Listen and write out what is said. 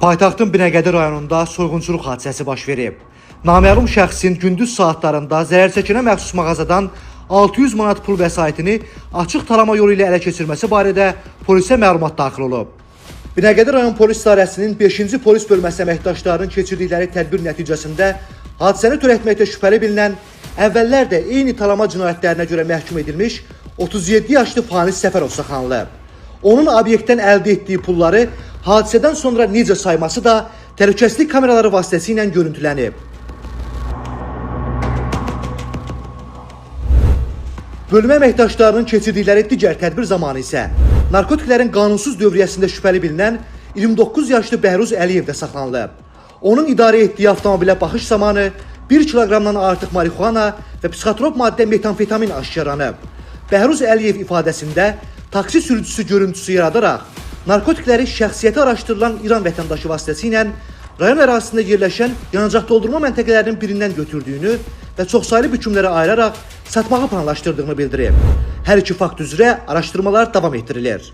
Paytaxtın Binəqədi rayonunda soyğunçuluq hadisəsi baş verib. Naməlum şəxsin gündüz saatlarında zərərçəkənə məxsus mağazadan 600 manat pul vəsaitini açıq talama yolu ilə ələ keçirməsi barədə polisə məlumat daxil olub. Binəqədi rayon polis idarəsinin 5-ci polis bölməsi əməkdaşlarının keçirdikləri tədbir nəticəsində hadisəni törətməkdə şübhəli bilinən, əvvəllər də eyni talama cinayətlərinə görə məhkum edilmiş 37 yaşlı Fanis Səfərov saxlanılıb. Onun obyektdən əldə etdiyi pulları hadisədən sonra necə sayması da təhlükəsizlik kameraları vasitəsilə görüntülənib. Bölmə əməkdaşlarının keçirdikləri digər tədbir zamanı isə narkotiklərin qanunsuz dövriyyəsində şübhəli bilinən 29 yaşlı Bəhruz Əliyev də saxlanılıb. Onun idarə etdiyi avtomobilə baxış zamanı 1 kiloqramdan artıq marixuana və psixotrop maddə metamfetamin aşkarlanıb. Bəhruz Əliyev ifadəsində taksi sürücüsü görüntüsü yaradaraq narkotikləri şəxsiyyəti araşdırılan İran vətəndaşı vasitəsilə rayon ərazisində yerləşən yanacaq doldurma məntəqələrinin birindən götürdüyünü və çoxsaylı bükümlərə ayıraraq satmağı planlaşdırdığını bildirib. Hər iki fakt üzrə araşdırmalar davam etdirilir.